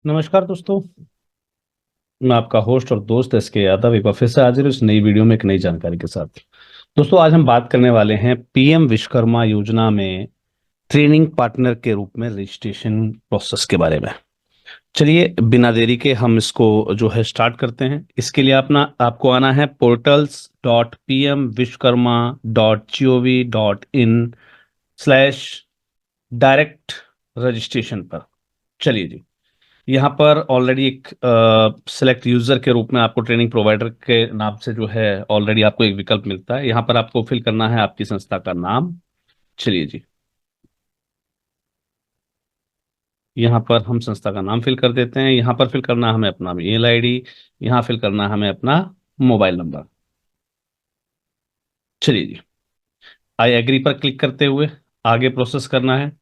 नमस्कार दोस्तों। मैं आपका होस्ट और दोस्त एसके यादव एक बार फिर से हाजिर हूं इस नई वीडियो में एक नई जानकारी के साथ। दोस्तों, आज हम बात करने वाले हैं पीएम विश्वकर्मा योजना में ट्रेनिंग पार्टनर के रूप में रजिस्ट्रेशन प्रोसेस के बारे में। चलिए, बिना देरी के हम इसको जो है स्टार्ट करते हैं। इसके लिए अपना आपको आना है portals.pmvishkarma.gov.in/डायरेक्ट रजिस्ट्रेशन पर। चलिए जी, यहाँ पर ऑलरेडी एक सिलेक्ट यूजर के रूप में आपको ट्रेनिंग प्रोवाइडर के नाम से जो है ऑलरेडी आपको एक विकल्प मिलता है। यहाँ पर आपको फिल करना है आपकी संस्था का नाम। चलिए जी, यहाँ पर हम संस्था का नाम फिल कर देते हैं। यहाँ पर फिल करना है हमें अपना ईमेल आईडी। यहाँ फिल करना है हमें अपना मोबाइल नंबर। चलिए जी, आई एग्री पर क्लिक करते हुए आगे प्रोसेस करना है।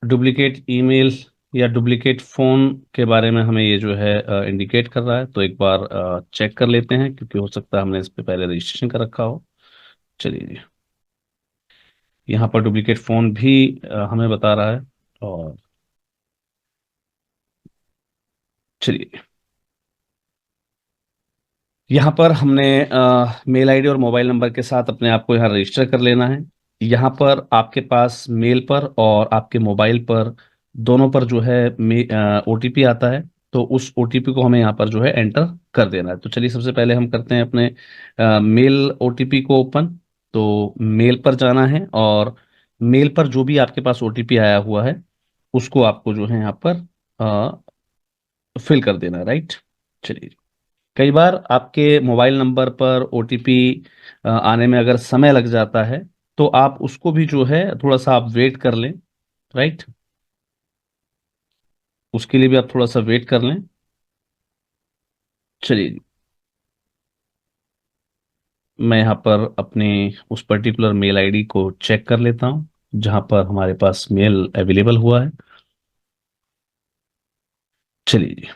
डुप्लीकेट ईमेल या डुप्लीकेट फोन के बारे में हमें ये जो है इंडिकेट कर रहा है, तो एक बार चेक कर लेते हैं, क्योंकि हो सकता है हमने इस पे पहले रजिस्ट्रेशन कर रखा हो। चलिए जी, यहाँ पर डुप्लीकेट फोन भी हमें बता रहा है। और चलिए, यहाँ पर हमने मेल आईडी और मोबाइल नंबर के साथ अपने आप को यहाँ रजिस्टर कर लेना है। यहाँ पर आपके पास मेल पर और आपके मोबाइल पर दोनों पर जो है ओटीपी आता है। तो उस ओटीपी को हमें यहाँ पर जो है एंटर कर देना है। तो चलिए, सबसे पहले हम करते हैं अपने मेल ओटीपी को ओपन। तो मेल पर जाना है और मेल पर जो भी आपके पास ओटीपी आया हुआ है उसको आपको जो है यहाँ पर फिल कर देना है, राइट। चलिए, कई बार आपके मोबाइल नंबर पर ओटीपी आने में अगर समय लग जाता है, तो आप उसको भी जो है थोड़ा सा आप वेट कर लें, राइट। उसके लिए भी आप थोड़ा सा वेट कर लें। चलिए, मैं यहाँ पर अपने उस पर्टिकुलर मेल आईडी को चेक कर लेता हूँ जहाँ पर हमारे पास मेल अवेलेबल हुआ है। चलिए जी,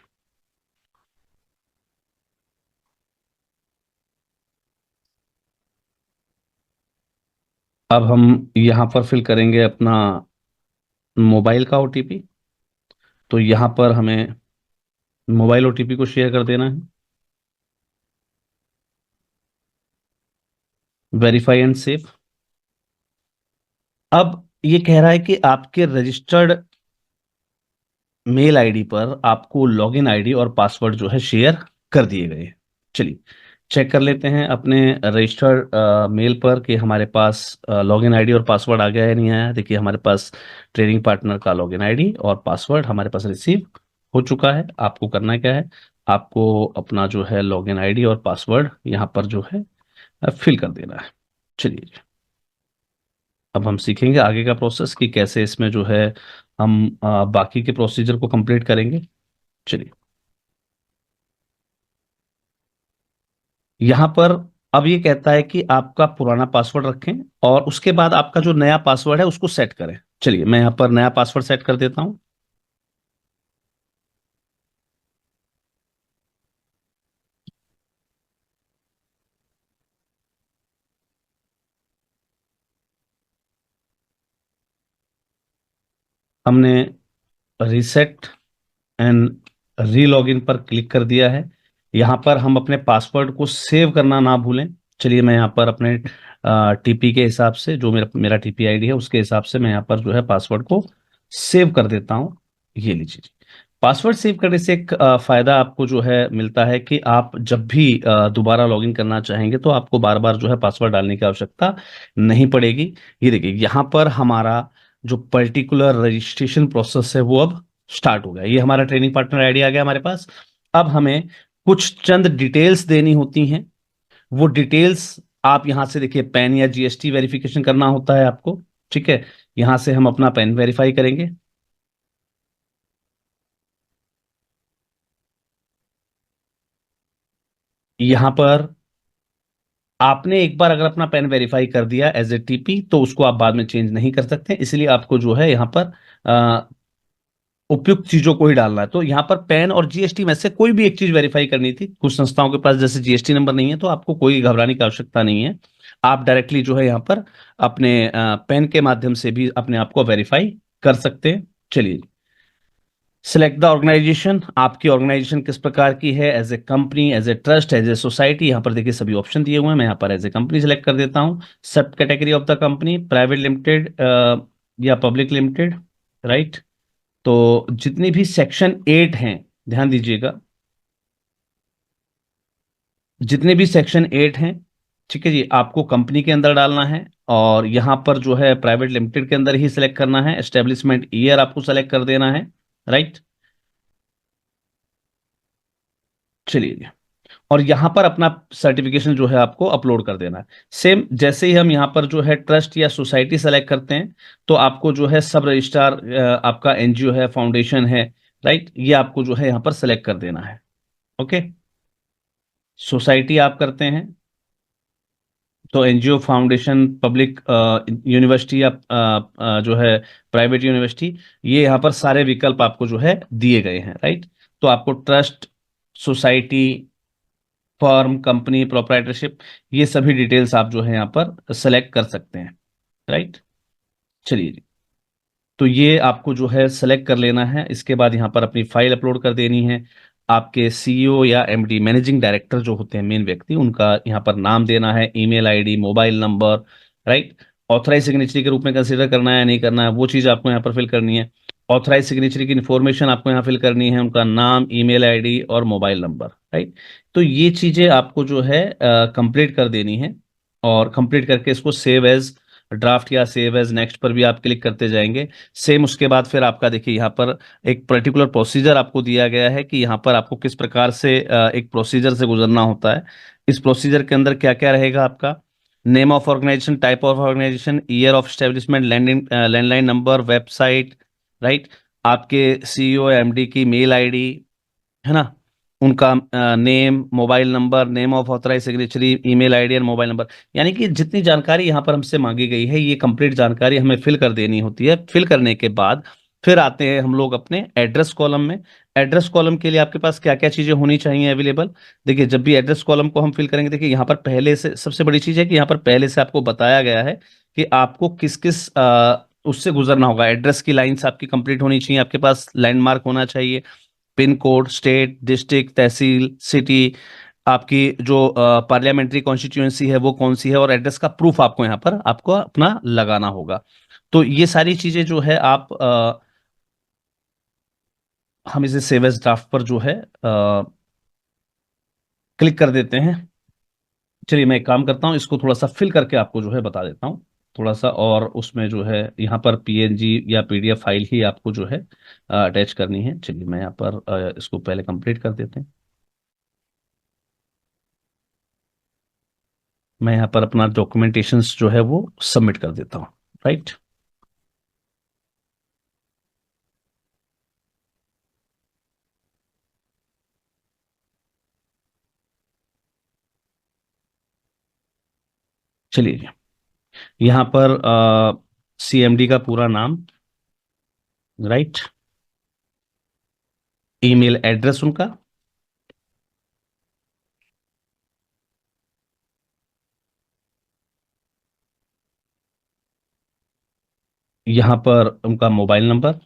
अब हम यहाँ पर फिल करेंगे अपना मोबाइल का ओटीपी। तो यहाँ पर हमें मोबाइल ओटीपी को शेयर कर देना है। Verify and save. अब ये कह रहा है कि आपके रजिस्टर्ड मेल आईडी पर आपको लॉगिन आईडी और पासवर्ड जो है शेयर कर दिए गए हैं। चलिए, चेक कर लेते हैं अपने रजिस्टर्ड मेल पर कि हमारे पास लॉगिन आईडी और पासवर्ड आ गया है नहीं आया। देखिए, हमारे पास ट्रेनिंग पार्टनर का लॉगिन आईडी और पासवर्ड हमारे पास रिसीव हो चुका है। आपको करना क्या है, आपको अपना जो है लॉगिन आईडी और पासवर्ड यहाँ पर जो है फिल कर देना है। चलिए, अब हम सीखेंगे आगे का प्रोसेस कि कैसे इसमें जो है हम बाकी के प्रोसीजर को कंप्लीट करेंगे। चलिए, यहाँ पर अब ये कहता है कि आपका पुराना पासवर्ड रखें और उसके बाद आपका जो नया पासवर्ड है उसको सेट करें। चलिए, मैं यहाँ पर नया पासवर्ड सेट कर देता हूँ। हमने रीसेट एंड री लॉगिन पर क्लिक कर दिया है। यहाँ पर हम अपने पासवर्ड को सेव करना ना भूलें। चलिए, मैं यहाँ पर अपने टीपी के हिसाब से, जो मेरा मेरा टीपी आईडी है उसके हिसाब से मैं यहाँ पर जो है पासवर्ड को सेव कर देता हूँ। ये लीजिए जी। पासवर्ड सेव करने से एक फायदा आपको जो है मिलता है कि आप जब भी दोबारा लॉगिन करना चाहेंगे तो आपको बार बार जो है पासवर्ड डालने की आवश्यकता नहीं पड़ेगी। ये देखिए, यहाँ पर हमारा जो पर्टिकुलर रजिस्ट्रेशन प्रोसेस है वो अब स्टार्ट हो गया। ये हमारा ट्रेनिंग पार्टनर आईडी आ गया हमारे पास। अब हमें कुछ चंद डिटेल्स देनी होती हैं। वो डिटेल्स आप यहां से देखिए, पैन या जीएसटी वेरिफिकेशन करना होता है आपको। ठीक है, यहां से हम अपना पैन वेरीफाई करेंगे। यहां पर आपने एक बार अगर अपना पैन वेरीफाई कर दिया एज ए टीपी, तो उसको आप बाद में चेंज नहीं कर सकते, इसलिए आपको जो है यहाँ पर उपयुक्त चीजों को ही डालना है। तो यहाँ पर पैन और जीएसटी में से कोई भी एक चीज वेरीफाई करनी थी। कुछ संस्थाओं के पास जैसे जीएसटी नंबर नहीं है, तो आपको कोई घबराने की आवश्यकता नहीं है। आप डायरेक्टली जो है यहाँ पर अपने पैन के माध्यम से भी अपने आप को वेरीफाई कर सकते हैं। चलिए, सिलेक्ट द ऑर्गेनाइजेशन, आपकी ऑर्गेनाइजेशन किस प्रकार की है, as a company, as a trust, as a society. यहाँ पर देखिए सभी ऑप्शन दिए हुए हैं, मैं यहाँ पर एज ए कंपनी सिलेक्ट कर देता हूँ। सब category of the company, private limited या पब्लिक लिमिटेड, राइट। तो जितनी भी सेक्शन 8 हैं, ध्यान दीजिएगा, जितने भी सेक्शन 8 हैं, ठीक है जी, आपको कंपनी के अंदर डालना है। और यहाँ पर जो है प्राइवेट लिमिटेड के अंदर ही सिलेक्ट करना है, एस्टेब्लिशमेंट ईयर आपको सेलेक्ट कर देना है, राइट। चलिए जी। और यहाँ पर अपना सर्टिफिकेशन जो है आपको अपलोड कर देना है। सेम जैसे ही हम यहाँ पर जो है ट्रस्ट या सोसाइटी सेलेक्ट करते हैं, तो आपको जो है सब रजिस्ट्रार, आपका एनजीओ है, फाउंडेशन है, राइट, ये आपको जो है यहाँ पर सेलेक्ट कर देना है। ओके। सोसाइटी आप करते हैं तो एनजीओ, फाउंडेशन, पब्लिक यूनिवर्सिटी या जो है प्राइवेट यूनिवर्सिटी, ये यहाँ पर सारे विकल्प आपको जो है दिए गए हैं, राइट। तो आपको trust, society, firm, company, proprietorship, ये सभी डिटेल्स आप जो है यहाँ पर सेलेक्ट कर सकते हैं, राइट। चलिए जी। तो ये आपको जो है सेलेक्ट कर लेना है। इसके बाद यहाँ पर अपनी फाइल अपलोड कर देनी है। आपके सीईओ या एमडी, मैनेजिंग डायरेक्टर जो होते हैं, मेन व्यक्ति, उनका यहाँ पर नाम देना है, email ID, mobile number, right. Authorise signatory के रूप में कंसीडर करना है या नहीं करना है, वो चीज़ आपको यहाँ पर फिल करनी है। ऑथराइज सिग्नेचरी की इन्फॉर्मेशन आपको यहाँ फिल करनी है, उनका नाम, ईमेल आईडी और मोबाइल नंबर, राइट। तो ये चीज़ें आपको जो है कंप्लीट कर देनी है। और कंप्लीट करके इसको सेव एज ड्राफ्ट या सेव एज नेक्स्ट पर भी आप क्लिक करते जाएंगे। सेम उसके बाद फिर आपका देखिए यहाँ पर एक पर्टिकुलर प्रोसीजर आपको दिया गया है कि यहाँ पर आपको किस प्रकार से एक प्रोसीजर से गुजरना होता है। इस प्रोसीजर के अंदर क्या क्या रहेगा आपका, name of organisation, type of organisation, year of establishment, landline number, website, right. आपके सीईओ एमडी की मेल आईडी, है ना, उनका name, mobile number, name of authorise signatory, email ID और मोबाइल नंबर। यानी कि जितनी जानकारी यहाँ पर हमसे मांगी गई है, ये कंप्लीट जानकारी हमें फिल कर देनी होती है। फिल करने के बाद फिर आते हैं हम लोग अपने एड्रेस कॉलम में। एड्रेस कॉलम के लिए आपके पास क्या क्या चीजें होनी चाहिए अवेलेबल। देखिए जब भी एड्रेस कॉलम को हम फिल करेंगे, देखिए यहाँ पर पहले से सबसे बड़ी चीज है कि यहाँ पर पहले से आपको बताया गया है कि आपको किस किस उससे गुजरना होगा। एड्रेस की लाइंस आपकी कंप्लीट होनी चाहिए, आपके पास लैंडमार्क होना चाहिए, पिन कोड, स्टेट, डिस्ट्रिक्ट, तहसील, सिटी, आपकी जो पार्लियामेंट्री कॉन्स्टिट्यूएंसी है वो कौन सी है, और एड्रेस का प्रूफ आपको यहाँ पर आपको अपना लगाना होगा। तो ये सारी चीजें जो है आप हम इसे सेव एज ड्राफ्ट पर जो है क्लिक कर देते हैं। चलिए मैं एक काम करता हूँ, इसको थोड़ा सा फिल करके आपको जो है बता देता हूँ थोड़ा सा। और उसमें जो है यहाँ पर पीएनजी या पीडीएफ फाइल ही आपको जो है अटैच करनी है। चलिए मैं यहाँ पर इसको पहले कंप्लीट कर देते हैं। मैं यहाँ पर अपना डॉक्यूमेंटेशंस जो है वो सबमिट कर देता हूँ, राइट। चलिए यहाँ पर सीएमडी का पूरा नाम, राइट, ईमेल एड्रेस उनका, यहाँ पर उनका मोबाइल नंबर,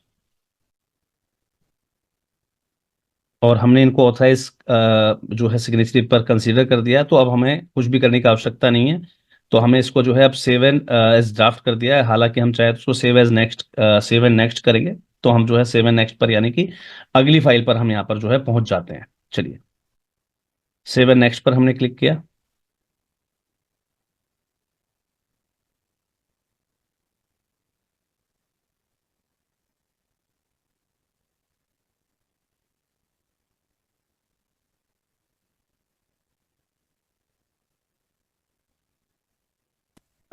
और हमने इनको ऑथराइज जो है सिग्नेचरी पर कंसीडर कर दिया, तो अब हमें कुछ भी करने की आवश्यकता नहीं है। तो हमें इसको जो है अब सेव एंड एज ड्राफ्ट कर दिया है। हालांकि हम चाहे तो उसको save as next, save and next करेंगे, तो हम जो है सेव एंड नेक्स्ट पर यानी कि अगली फाइल पर हम यहाँ पर जो है पहुंच जाते हैं। चलिए सेव एंड नेक्स्ट पर हमने क्लिक किया।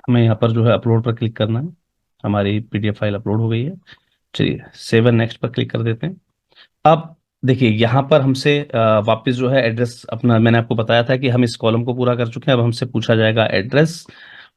हमें यहाँ पर जो है अपलोड पर क्लिक करना है। हमारी पीडीएफ फाइल अपलोड हो गई है। चलिए सेव एंड नेक्स्ट पर क्लिक कर देते हैं। अब देखिए यहाँ पर हमसे वापस जो है एड्रेस अपना, मैंने आपको बताया था कि हम इस कॉलम को पूरा कर चुके हैं। अब हमसे पूछा जाएगा एड्रेस,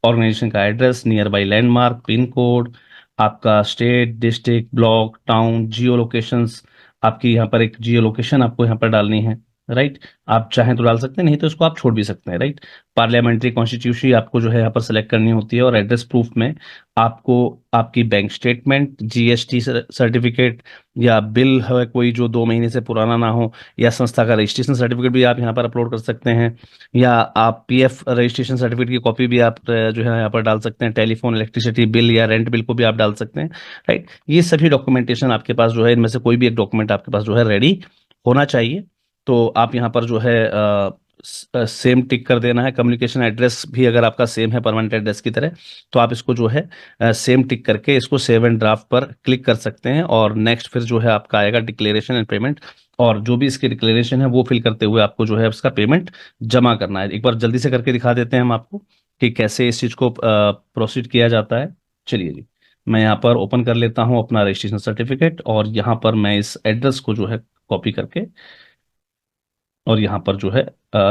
ऑर्गेनाइजेशन का address, near by landmark, pin code, आपका स्टेट, डिस्ट्रिक्ट, ब्लॉक, टाउन, जियो लोकेशंस। आपकी यहाँ पर एक जियो लोकेशन आपको यहाँ पर डालनी है, राइट। आप चाहें तो डाल सकते हैं, नहीं तो इसको आप छोड़ भी सकते हैं, राइट। पार्लियामेंट्री कॉन्स्टिट्यूशन आपको जो है यहाँ पर सेलेक्ट करनी होती है, और एड्रेस प्रूफ में आपको आपकी बैंक स्टेटमेंट, जीएसटी सर्टिफिकेट, या बिल है कोई जो 2 महीने से पुराना ना हो, या संस्था का रजिस्ट्रेशन सर्टिफिकेट भी आप यहाँ पर अपलोड कर सकते हैं, या आप पीएफ रजिस्ट्रेशन सर्टिफिकेट की कॉपी भी आप जो है यहाँ पर डाल सकते हैं, टेलीफोन इलेक्ट्रिसिटी बिल या रेंट बिल को भी आप डाल सकते हैं, राइट। ये सभी डॉक्यूमेंटेशन आपके पास जो है, इनमें से कोई भी एक डॉक्यूमेंट आपके पास जो है रेडी होना चाहिए। तो आप यहाँ पर जो है सेम टिक कर देना है। कम्युनिकेशन एड्रेस भी अगर आपका सेम है परमानेंट एड्रेस की तरह, तो आप इसको जो है सेम टिक करके इसको सेव एंड ड्राफ्ट पर क्लिक कर सकते हैं, और नेक्स्ट फिर जो है आपका आएगा डिक्लेरेशन एंड पेमेंट, और जो भी इसकी डिक्लेरेशन है वो फिल करते हुए आपको जो है उसका पेमेंट जमा करना है। एक बार जल्दी से करके दिखा देते हैं हम आपको कि कैसे इस चीज़ को प्रोसीड किया जाता है। चलिए जी, मैं यहाँ पर ओपन कर लेता हूँ अपना रजिस्ट्रेशन सर्टिफिकेट, और यहाँ पर मैं इस एड्रेस को जो है कॉपी करके और यहाँ पर जो है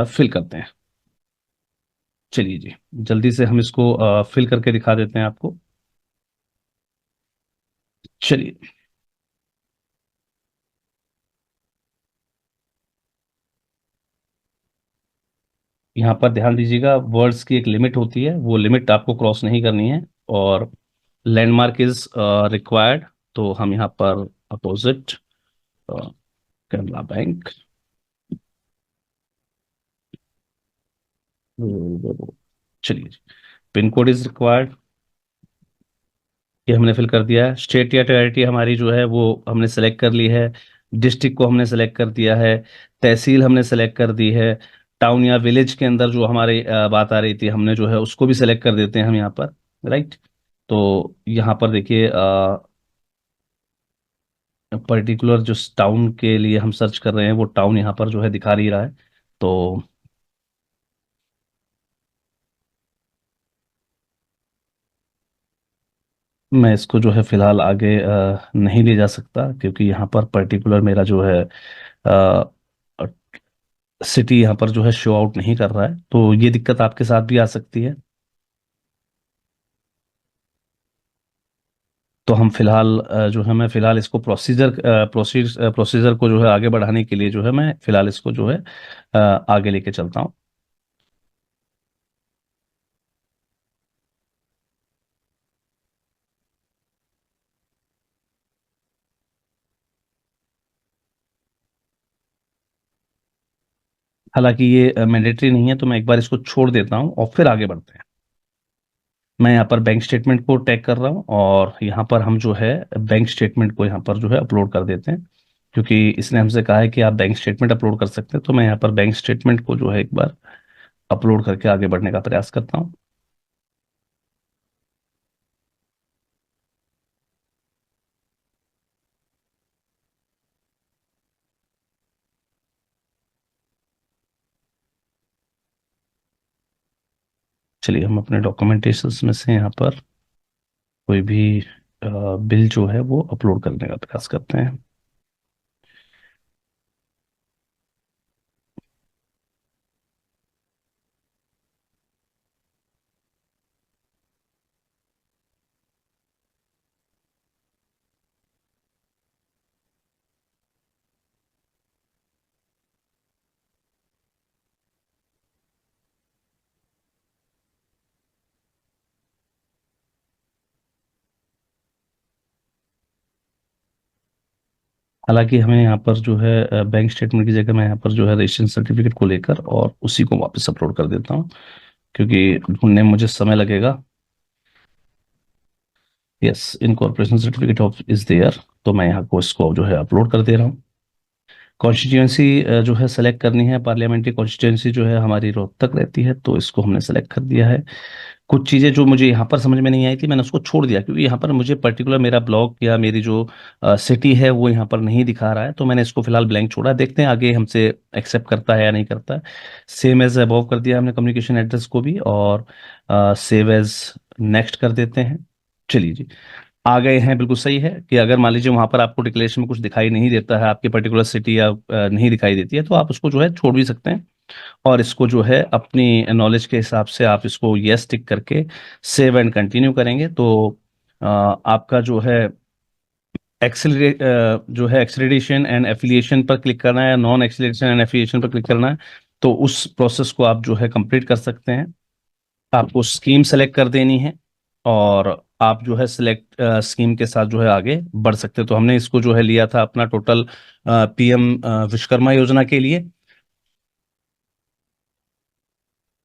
फिल करते हैं। चलिए जी, जल्दी से हम इसको फिल करके दिखा देते हैं आपको। चलिए, यहाँ पर ध्यान दीजिएगा, वर्ड्स की एक लिमिट होती है, वो लिमिट आपको क्रॉस नहीं करनी है, और लैंडमार्क इज रिक्वायर्ड। तो हम यहाँ पर अपोजिट कैनरा बैंक, चलिए जी, पिन कोड इज रिक्वायर्ड, ये हमने फिल कर दिया है। स्टेट या टेरिटरी हमारी जो है वो हमने सेलेक्ट कर ली है। डिस्ट्रिक्ट को हमने सेलेक्ट कर दिया है। तहसील हमने सेलेक्ट कर दी है। टाउन या विलेज के अंदर जो हमारी बात आ रही थी, हमने जो है उसको भी सेलेक्ट कर देते हैं हम यहाँ पर, राइट। तो यहाँ पर देखिए, पर्टिकुलर जो टाउन के लिए हम सर्च कर रहे हैं वो टाउन यहाँ पर जो है दिखा नहीं रहा है। तो मैं इसको जो है फिलहाल आगे नहीं ले जा सकता, क्योंकि यहाँ पर पर्टिकुलर मेरा जो है सिटी यहाँ पर जो है शो आउट नहीं कर रहा है, तो ये दिक्कत आपके साथ भी आ सकती है। तो हम फिलहाल जो है, मैं फिलहाल इसको प्रोसीजर को जो है आगे बढ़ाने के लिए जो है मैं फिलहाल इसको जो है आगे लेके चलता हूँ। हालांकि ये मैंडेटरी नहीं है, तो मैं एक बार इसको छोड़ देता हूँ और फिर आगे बढ़ते हैं। मैं यहाँ पर बैंक स्टेटमेंट को टैग कर रहा हूँ, और यहाँ पर हम जो है बैंक स्टेटमेंट को यहाँ पर जो है अपलोड कर देते हैं, क्योंकि इसने हमसे कहा है कि आप बैंक स्टेटमेंट अपलोड कर सकते हैं। तो मैं यहाँ पर बैंक स्टेटमेंट को जो है एक बार अपलोड करके आगे बढ़ने का प्रयास करता हूँ। चलिए, हम अपने डॉक्यूमेंटेशंस में से यहाँ पर कोई भी बिल जो है वो अपलोड करने का प्रयास करते हैं। हालांकि हमें यहाँ पर जो है बैंक स्टेटमेंट की जगह मैं यहाँ पर जो है रजिस्ट्रेशन सर्टिफिकेट को लेकर और उसी को वापस अपलोड कर देता हूँ, क्योंकि ढूंढने में मुझे समय लगेगा। Yes, incorporation certificate of is there, तो मैं यहाँ को इसको जो है अपलोड कर दे रहा हूँ। कॉन्स्टिट्यूंसी जो है सेलेक्ट करनी है, पार्लियामेंट्री कॉन्स्टिट्यूंसी जो है हमारी रोहतक रहती है, तो इसको हमने सेलेक्ट कर दिया है। कुछ चीज़ें जो मुझे यहाँ पर समझ में नहीं आई थी, मैंने उसको छोड़ दिया, क्योंकि यहाँ पर मुझे पर्टिकुलर मेरा ब्लॉक या मेरी जो सिटी है वो यहाँ पर नहीं दिखा रहा है, तो मैंने इसको फिलहाल ब्लैंक छोड़ा। देखते हैं आगे हमसे एक्सेप्ट करता है या नहीं करता है। सेम एज अबव कर दिया हमने कम्युनिकेशन एड्रेस को भी, और सेव एज नेक्स्ट कर देते हैं। चलिए जी, आ गए हैं। बिल्कुल सही है कि अगर मान लीजिए वहां पर आपको डिक्लेरेशन में कुछ दिखाई नहीं देता है, आपकी पर्टिकुलर सिटी या नहीं दिखाई देती है, तो आप उसको जो है छोड़ भी सकते हैं, और इसको जो है अपनी नॉलेज के हिसाब से आप इसको यस टिक करके सेव एंड कंटिन्यू करेंगे, तो आपका जो है एक्सेलरेट जो है एक्सेलरेशन एंड एफिलिएशन पर क्लिक करना है या नॉन एक्सेलरेशन एंड एफिलिएशन पर क्लिक करना है, तो उस प्रोसेस को आप जो है कंप्लीट कर सकते हैं। आपको स्कीम सेलेक्ट कर देनी है और आप जो है सिलेक्ट स्कीम के साथ जो है आगे बढ़ सकते हैं। तो हमने इसको जो है लिया था अपना टोटल पीएम विश्वकर्मा योजना के लिए।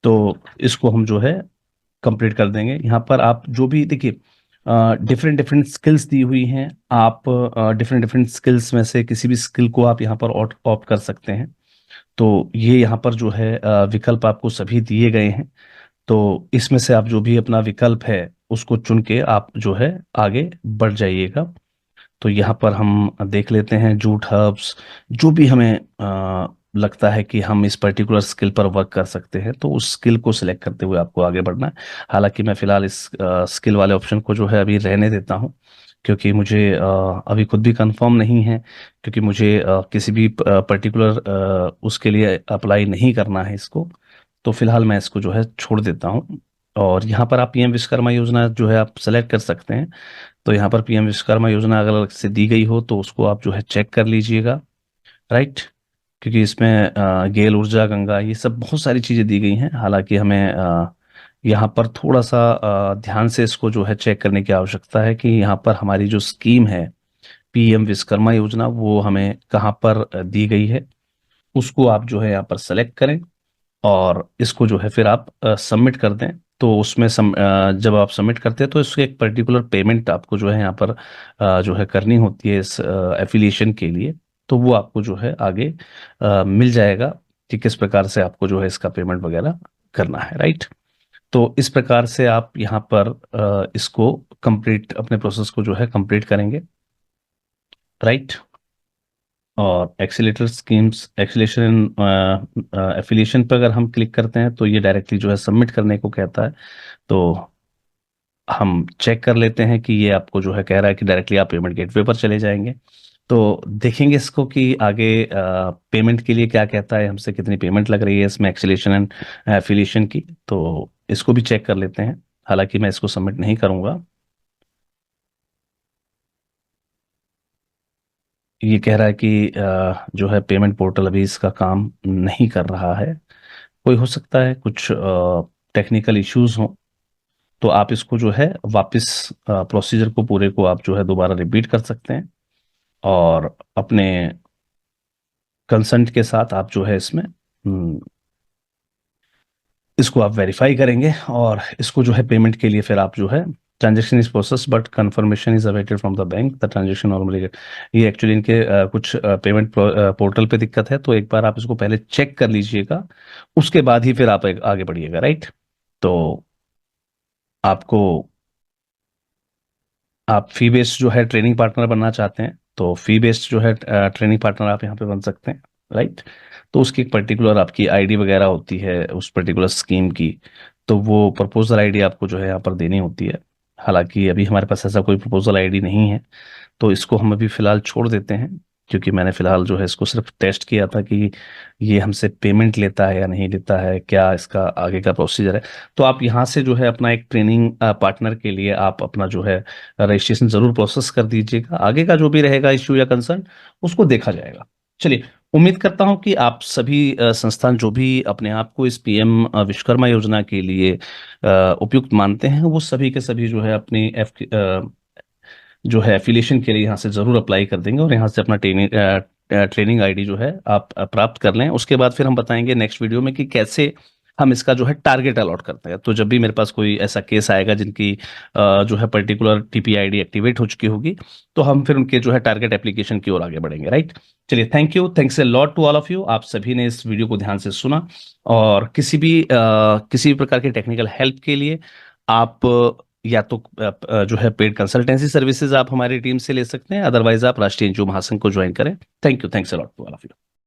तो इसको हम जो है कंप्लीट कर देंगे। यहाँ पर आप जो भी देखिए डिफरेंट डिफरेंट स्किल्स दी हुई हैं, आप डिफरेंट डिफरेंट स्किल्स में से किसी भी स्किल को आप यहाँ पर ऑप्ट कर सकते हैं। तो ये यहाँ पर जो है विकल्प आपको सभी दिए गए हैं। तो इसमें से आप जो भी अपना विकल्प है उसको चुन के आप जो है आगे बढ़ जाइएगा। तो यहाँ पर हम देख लेते हैं जूट हर्ब्स, जो भी हमें लगता है कि हम इस पर्टिकुलर स्किल पर वर्क कर सकते हैं, तो उस स्किल को सिलेक्ट करते हुए आपको आगे बढ़ना है। हालांकि मैं फिलहाल इस स्किल वाले ऑप्शन को जो है अभी रहने देता हूँ, क्योंकि मुझे अभी खुद भी कंफर्म नहीं है, क्योंकि मुझे किसी भी पर्टिकुलर उसके लिए अप्लाई नहीं करना है इसको। तो फिलहाल मैं इसको जो है छोड़ देता हूँ। और यहाँ पर आप पीएम विश्वकर्मा योजना जो है आप सेलेक्ट कर सकते हैं। तो यहाँ पर पीएम विश्वकर्मा योजना अगर अलग से दी गई हो तो उसको आप जो है चेक कर लीजिएगा, राइट। क्योंकि इसमें गेल ऊर्जा गंगा ये सब बहुत सारी चीज़ें दी गई हैं। हालांकि हमें यहाँ पर थोड़ा सा ध्यान से इसको जो है चेक करने की आवश्यकता है कि यहाँ पर हमारी जो स्कीम है पीएम विश्वकर्मा योजना वो हमें कहाँ पर दी गई है, उसको आप जो है यहाँ पर सेलेक्ट करें और इसको जो है फिर आप सबमिट कर दें। तो उसमें जब आप सबमिट करते हैं तो इसके एक पर्टिकुलर पेमेंट आपको जो है यहाँ पर जो है करनी होती है इस एफिलिएशन के लिए। तो वो आपको जो है आगे मिल जाएगा कि किस प्रकार से आपको जो है इसका पेमेंट वगैरह करना है, राइट। तो इस प्रकार से आप यहाँ पर इसको कंप्लीट अपने प्रोसेस को जो है कंप्लीट करेंगे, राइट। और एक्सीलेटर स्कीम्स एक्सीलेशन एफिलिएशन पर अगर हम क्लिक करते हैं तो ये डायरेक्टली जो है सबमिट करने को कहता है। तो हम चेक कर लेते हैं कि ये आपको जो है कह रहा है कि डायरेक्टली आप पेमेंट गेटवे पर चले जाएंगे। तो देखेंगे इसको कि आगे पेमेंट के लिए क्या कहता है, हमसे कितनी पेमेंट लग रही है इसमें एक्सीलेशन एंड एफिलिएशन की। तो इसको भी चेक कर लेते हैं। हालांकि मैं इसको सबमिट नहीं करूंगा। ये कह रहा है कि जो है पेमेंट पोर्टल अभी इसका काम नहीं कर रहा है। कोई हो सकता है कुछ टेक्निकल इश्यूज हो। तो आप इसको जो है वापस प्रोसीजर को पूरे को आप जो है दोबारा रिपीट कर सकते हैं और अपने कंसेंट के साथ आप जो है इसमें इसको आप वेरीफाई करेंगे और इसको जो है पेमेंट के लिए फिर आप जो है transaction is process but confirmation is awaited from the bank the transaction normally get. ये एक्चुअली इनके कुछ पेमेंट पोर्टल पे दिक्कत है, तो एक बार आप इसको पहले चेक कर लीजिएगा, उसके बाद ही फिर आप आगे बढ़िएगा, राइट। तो आपको आप फी बेस्ड जो है ट्रेनिंग पार्टनर बनना चाहते हैं तो फी बेस्ड जो है ट्रेनिंग पार्टनर आप यहाँ पे बन सकते हैं, राइट। तो उसकी एक पर्टिकुलर आपकी आईडी वगैरह होती है उस पर्टिकुलर स्कीम की। तो वो प्रपोजल आईडी आपको जो है यहाँ पर देनी होती है। हालांकि अभी हमारे पास ऐसा कोई प्रपोजल आईडी नहीं है, तो इसको हम अभी फिलहाल छोड़ देते हैं, क्योंकि मैंने फिलहाल जो है इसको सिर्फ टेस्ट किया था कि ये हमसे पेमेंट लेता है या नहीं लेता है, क्या इसका आगे का प्रोसीजर है। तो आप यहाँ से जो है अपना एक ट्रेनिंग पार्टनर के लिए आप अपना जो है रजिस्ट्रेशन जरूर प्रोसेस कर दीजिएगा। आगे का जो भी रहेगा इश्यू या कंसर्न उसको देखा जाएगा। चलिए, उम्मीद करता हूं कि आप सभी संस्थान जो भी अपने आप को इस पीएम विश्वकर्मा योजना के लिए उपयुक्त मानते हैं, वो सभी के सभी जो है अपनी जो है एफिलिएशन के लिए यहाँ से जरूर अप्लाई कर देंगे और यहाँ से अपना ट्रेनिंग आईडी जो है आप प्राप्त कर लें। उसके बाद फिर हम बताएंगे नेक्स्ट वीडियो में कि कैसे हम इसका जो है टारगेट अलॉट करते हैं। तो जब भी मेरे पास कोई ऐसा केस आएगा जिनकी जो है पर्टिकुलर टीपीआईडी एक्टिवेट हो चुकी होगी, तो हम फिर उनके जो है टारगेट एप्लीकेशन की ओर आगे बढ़ेंगे, राइट। चलिए, thank you, thanks a lot to all of you. आप सभी ने इस वीडियो को ध्यान से सुना और किसी भी प्रकार के टेक्निकल हेल्प के लिए आप या तो जो है पेड कंसल्टेंसी सर्विसेज आप हमारी टीम से ले सकते हैं, अदरवाइज आप राष्ट्रीय एनजीओ महासंघ को ज्वाइन करें। Thank you, thanks a lot to all of you.